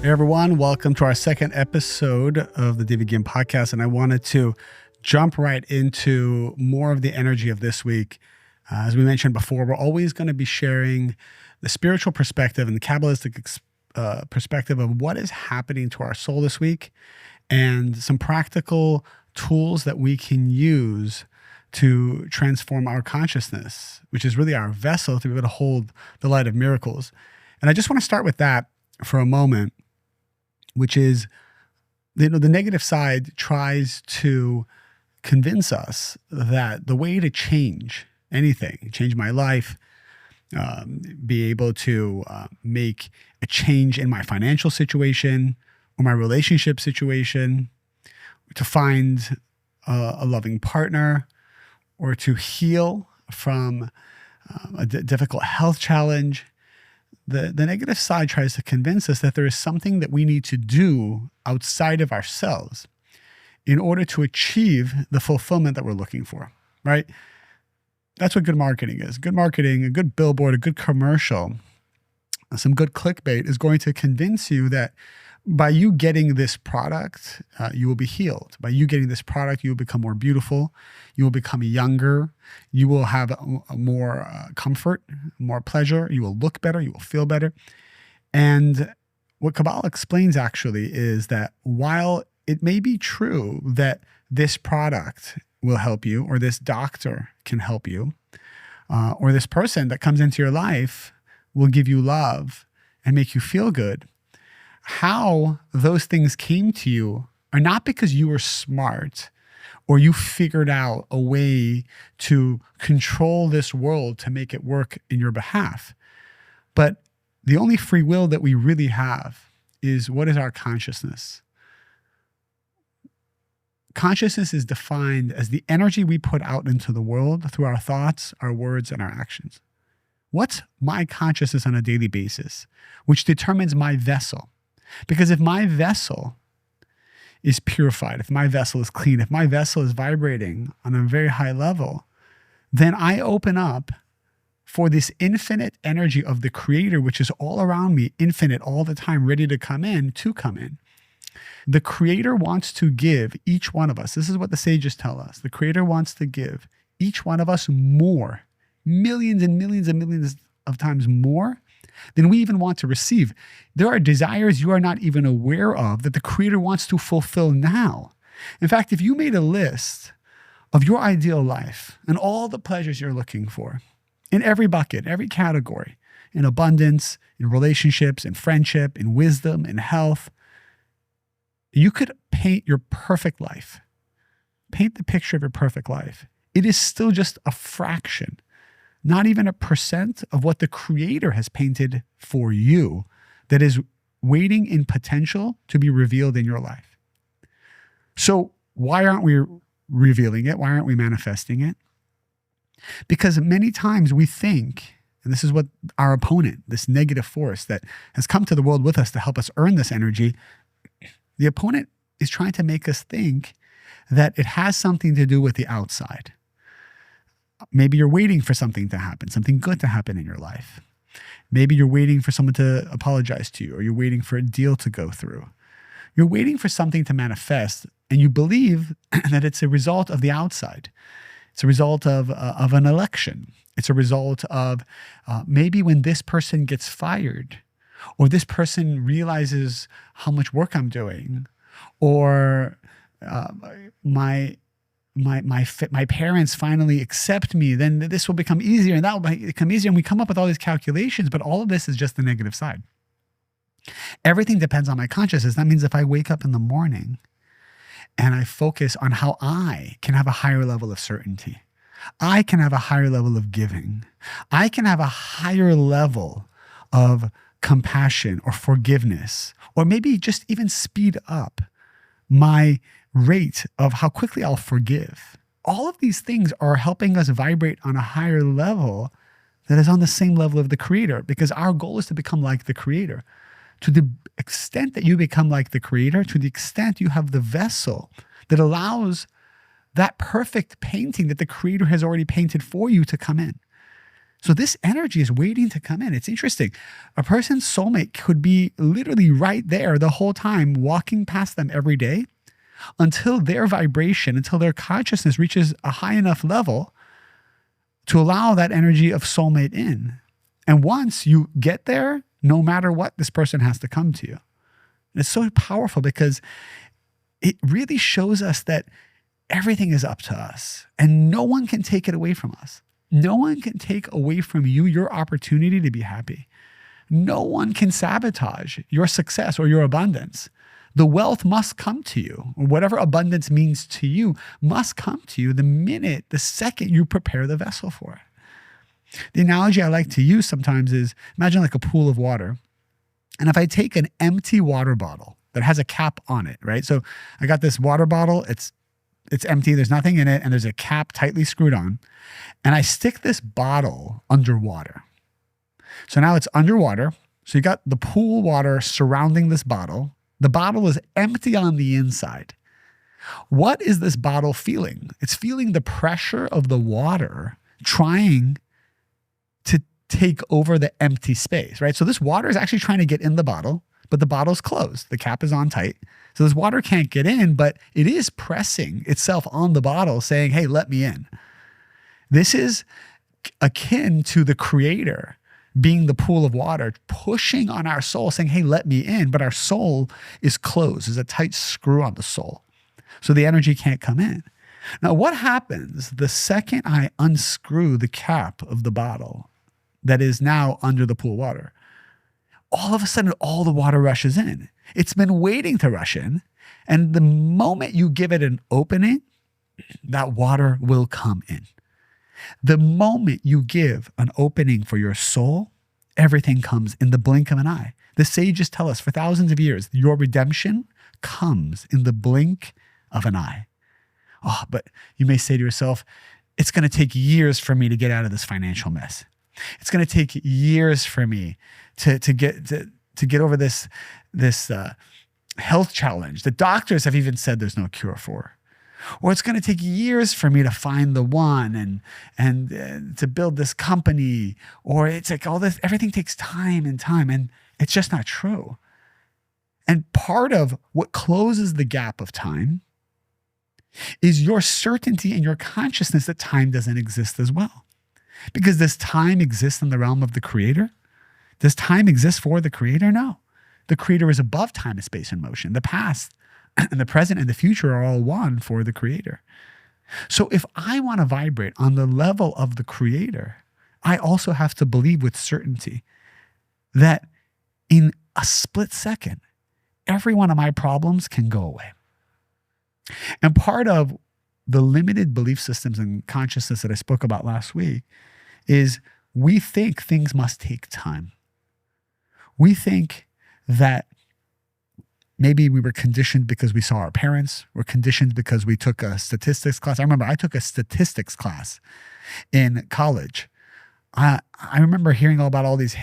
Hey everyone, welcome to our second episode of the David Ginn podcast. And I wanted to jump right into more of the energy of this week. As we mentioned before, we're always going to be sharing the spiritual perspective and the Kabbalistic perspective of what is happening to our soul this week and some practical tools that we can use to transform our consciousness, which is really our vessel to be able to hold the light of miracles. And I just want to start with that for a moment, which is, the negative side tries to convince us that the way to change anything, change my life, be able to make a change in my financial situation or my relationship situation, to find a loving partner, or to heal from a difficult health challenge. The negative side tries to convince us that there is something that we need to do outside of ourselves in order to achieve the fulfillment that we're looking for, right? That's what good marketing is. Good marketing, a good billboard, a good commercial, some good clickbait is going to convince you that by you getting this product, you will be healed. By you getting this product, you will become more beautiful. You will become younger. You will have more comfort, more pleasure. You will look better. You will feel better. And what Kabbalah explains actually is that while it may be true that this product will help you, or this doctor can help you, or this person that comes into your life will give you love and make you feel good, how those things came to you are not because you were smart or you figured out a way to control this world to make it work in your behalf. But the only free will that we really have is, what is our consciousness? Consciousness is defined as the energy we put out into the world through our thoughts, our words, and our actions. What's my consciousness on a daily basis, which determines my vessel? Because if my vessel is purified, if my vessel is clean, if my vessel is vibrating on a very high level, then I open up for this infinite energy of the Creator, which is all around me, infinite all the time, ready to come in. The Creator wants to give each one of us, this is what the sages tell us, the Creator wants to give each one of us more, millions and millions and millions of times more than we even want to receive. There are desires you are not even aware of that the Creator wants to fulfill now. In fact, if you made a list of your ideal life and all the pleasures you're looking for in every bucket, every category, in abundance, in relationships, in friendship, in wisdom, in health, you could paint your perfect life. Paint the picture of your perfect life. It is still just a fraction, not even a percent of what the Creator has painted for you that is waiting in potential to be revealed in your life. So why aren't we revealing it? Why aren't we manifesting it? Because many times we think, and this is what our opponent, this negative force that has come to the world with us to help us earn this energy, the opponent is trying to make us think that it has something to do with the outside. Maybe you're waiting for something to happen, something good to happen in your life. Maybe you're waiting for someone to apologize to you, or you're waiting for a deal to go through. You're waiting for something to manifest, and you believe that it's a result of the outside. It's a result of an election. It's a result of maybe when this person gets fired, or this person realizes how much work I'm doing, or my parents finally accept me, then this will become easier, and that will become easier. And we come up with all these calculations, but all of this is just the negative side. Everything depends on my consciousness. That means if I wake up in the morning and I focus on how I can have a higher level of certainty, I can have a higher level of giving, I can have a higher level of compassion or forgiveness, or maybe just even speed up my rate of how quickly I'll forgive. All of these things are helping us vibrate on a higher level that is on the same level of the Creator, because our goal is to become like the Creator. To the extent that you become like the Creator, to the extent you have the vessel that allows that perfect painting that the Creator has already painted for you to come in. So this energy is waiting to come in. It's interesting. A person's soulmate could be literally right there the whole time, walking past them every day until their vibration, until their consciousness reaches a high enough level to allow that energy of soulmate in. And once you get there, no matter what, this person has to come to you. And it's so powerful because it really shows us that everything is up to us and no one can take it away from us. No one can take away from you your opportunity to be happy. No one can sabotage your success or your abundance. The wealth must come to you, or whatever abundance means to you must come to you the second you prepare the vessel for it. The analogy I like to use sometimes is, imagine like a pool of water. And if I take an empty water bottle that has a cap on it, right? So I got this water bottle, it's empty, there's nothing in it, and there's a cap tightly screwed on. And I stick this bottle underwater. So now it's underwater. So you got the pool water surrounding this bottle. The bottle is empty on the inside. What is this bottle feeling? It's feeling the pressure of the water trying to take over the empty space, right? So this water is actually trying to get in the bottle, but the bottle's closed. The cap is on tight. So this water can't get in, but it is pressing itself on the bottle saying, hey, let me in. This is akin to the Creator being the pool of water, pushing on our soul, saying, hey, let me in. But our soul is closed. There's a tight screw on the soul. So the energy can't come in. Now, what happens the second I unscrew the cap of the bottle that is now under the pool water? All of a sudden, all the water rushes in. It's been waiting to rush in. And the moment you give it an opening, that water will come in. The moment you give an opening for your soul, everything comes in the blink of an eye. The sages tell us for thousands of years, your redemption comes in the blink of an eye. Oh, but you may say to yourself, it's going to take years for me to get out of this financial mess. It's going to take years for me to get over this health challenge. The doctors have even said there's no cure for. Or it's going to take years for me to find the one and to build this company. Or it's like all this, everything takes time, and it's just not true. And part of what closes the gap of time is your certainty and your consciousness that time doesn't exist as well. Because does time exist in the realm of the Creator? Does time exist for the Creator? No. The Creator is above time and space and motion. The past and the present and the future are all one for the Creator. So if I want to vibrate on the level of the Creator, I also have to believe with certainty that in a split second, every one of my problems can go away. And part of the limited belief systems and consciousness that I spoke about last week is we think things must take time. We think that maybe we were conditioned because we saw our parents. We're conditioned because we took a statistics class. I remember I took a statistics class in college. I remember hearing all about all these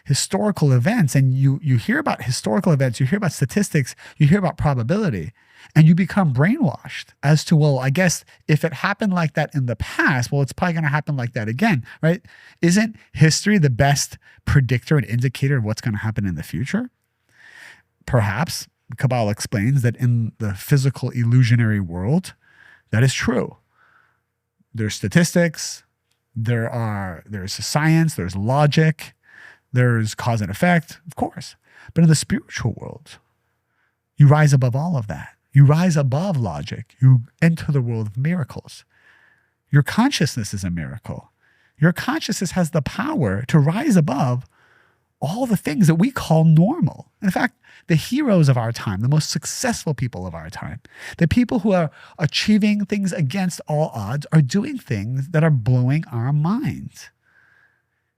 historical events, and you hear about historical events, you hear about statistics, you hear about probability, and you become brainwashed as to, well, I guess if it happened like that in the past, well, it's probably going to happen like that again, right? Isn't history the best predictor and indicator of what's going to happen in the future? Perhaps Kabbalah explains that in the physical illusionary world, that is true. There's statistics, there's science, there's logic, there's cause and effect, of course. But in the spiritual world, you rise above all of that. You rise above logic. You enter the world of miracles. Your consciousness is a miracle. Your consciousness has the power to rise above all the things that we call normal. In fact, the heroes of our time, the most successful people of our time, the people who are achieving things against all odds are doing things that are blowing our minds.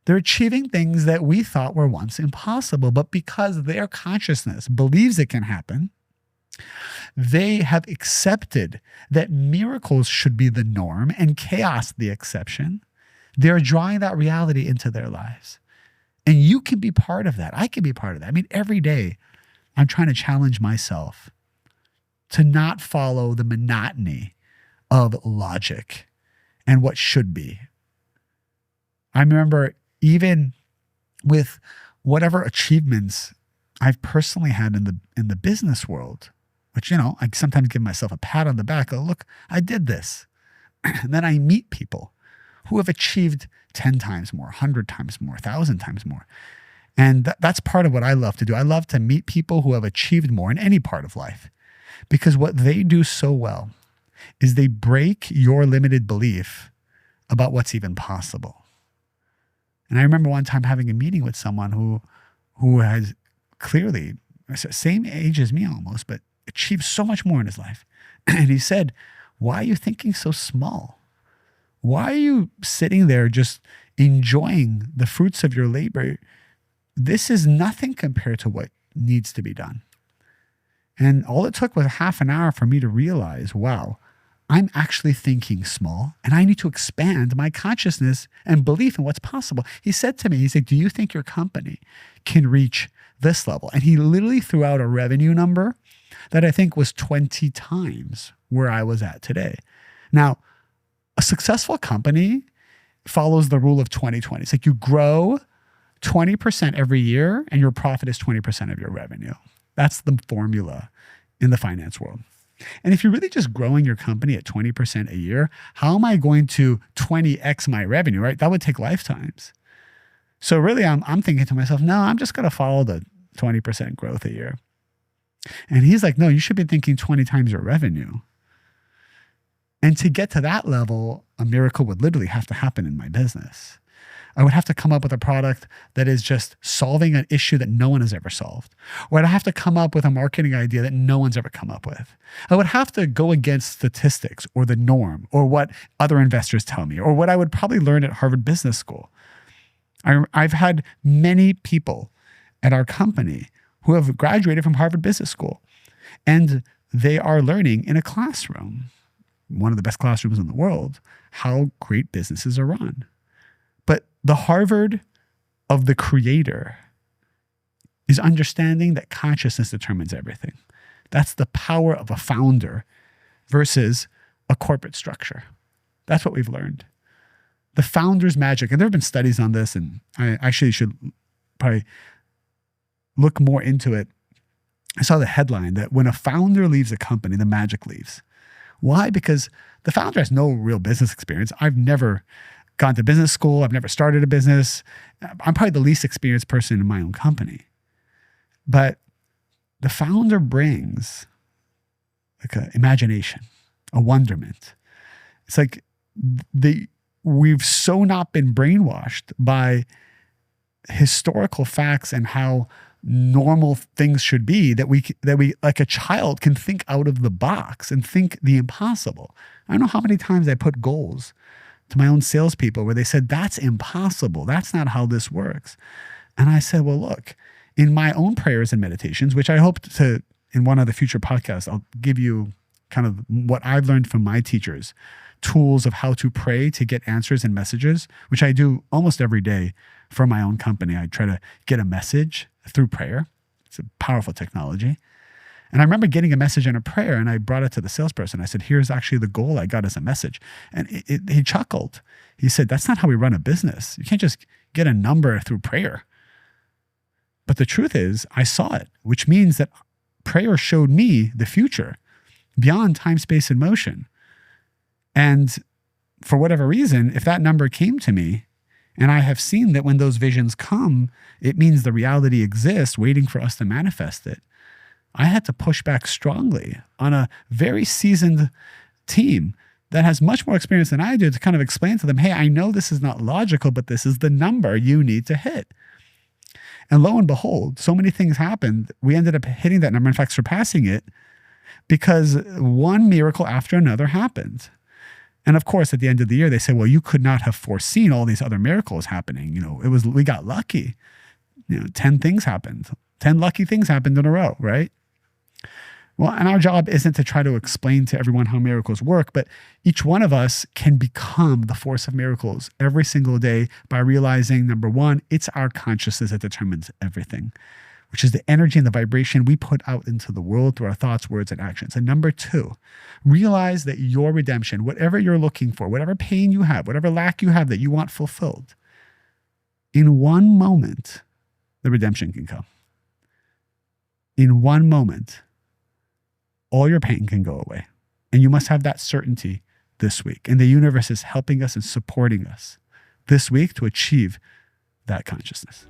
They're achieving things that we thought were once impossible, but because their consciousness believes it can happen, they have accepted that miracles should be the norm and chaos the exception. They're drawing that reality into their lives. And you can be part of that. I can be part of that. I mean, every day I'm trying to challenge myself to not follow the monotony of logic and what should be. I remember even with whatever achievements I've personally had in the business world, which, I sometimes give myself a pat on the back. Oh, look, I did this. And then I meet people who have achieved 10 times more, 100 times more, 1,000 times more. And that's part of what I love to do. I love to meet people who have achieved more in any part of life, because what they do so well is they break your limited belief about what's even possible. And I remember one time having a meeting with someone who has clearly, same age as me almost, but achieved so much more in his life. And he said, why are you thinking so small? Why are you sitting there just enjoying the fruits of your labor? This is nothing compared to what needs to be done. And all it took was half an hour for me to realize, wow, I'm actually thinking small, and I need to expand my consciousness and belief in what's possible. He said to me, he said, do you think your company can reach this level? And he literally threw out a revenue number that I think was 20 times where I was at today. Now, a successful company follows the rule of 20-20. It's like you grow 20% every year and your profit is 20% of your revenue. That's the formula in the finance world. And if you're really just growing your company at 20% a year, how am I going to 20x my revenue, right? That would take lifetimes. So really, I'm thinking to myself, no, I'm just going to follow the 20% growth a year. And he's like, no, you should be thinking 20 times your revenue. And to get to that level, a miracle would literally have to happen in my business. I would have to come up with a product that is just solving an issue that no one has ever solved. Or I'd have to come up with a marketing idea that no one's ever come up with. I would have to go against statistics or the norm or what other investors tell me or what I would probably learn at Harvard Business School. I've had many people at our company who have graduated from Harvard Business School, and they are learning in a classroom, one of the best classrooms in the world, how great businesses are run. But the Harvard of the creator is understanding that consciousness determines everything. That's the power of a founder versus a corporate structure. That's what we've learned. The founder's magic, and there have been studies on this, and I actually should probably look more into it. I saw the headline that when a founder leaves a company, the magic leaves. Why? Because the founder has no real business experience. I've never gone to business school. I've never started a business. I'm probably the least experienced person in my own company. But the founder brings like an imagination, a wonderment. It's like we've so not been brainwashed by historical facts and how normal things should be that we like a child can think out of the box and think the impossible. I don't know how many times I put goals to my own salespeople where they said, that's impossible. That's not how this works. And I said, well, look, in my own prayers and meditations, which I hope to, in one of the future podcasts, I'll give you kind of what I've learned from my teachers, tools of how to pray to get answers and messages, which I do almost every day for my own company. I try to get a message through prayer. It's a powerful technology. And I remember getting a message and a prayer, and I brought it to the salesperson. I said, here's actually the goal I got as a message. And he chuckled. He said, that's not how we run a business. You can't just get a number through prayer. But the truth is, I saw it, which means that prayer showed me the future beyond time, space, and motion. And for whatever reason, if that number came to me, and I have seen that when those visions come, it means the reality exists waiting for us to manifest it. I had to push back strongly on a very seasoned team that has much more experience than I do to kind of explain to them, hey, I know this is not logical, but this is the number you need to hit. And lo and behold, so many things happened. We ended up hitting that number, in fact, surpassing it, because one miracle after another happened. And of course, at the end of the year, they say, well, you could not have foreseen all these other miracles happening. We got lucky. 10 things happened. 10 lucky things happened in a row, right? Well, and our job isn't to try to explain to everyone how miracles work, but each one of us can become the force of miracles every single day by realizing, number one, it's our consciousness that determines everything, which is the energy and the vibration we put out into the world through our thoughts, words, and actions. And number two, realize that your redemption, whatever you're looking for, whatever pain you have, whatever lack you have that you want fulfilled, in one moment, the redemption can come. In one moment, all your pain can go away. And you must have that certainty this week. And the universe is helping us and supporting us this week to achieve that consciousness.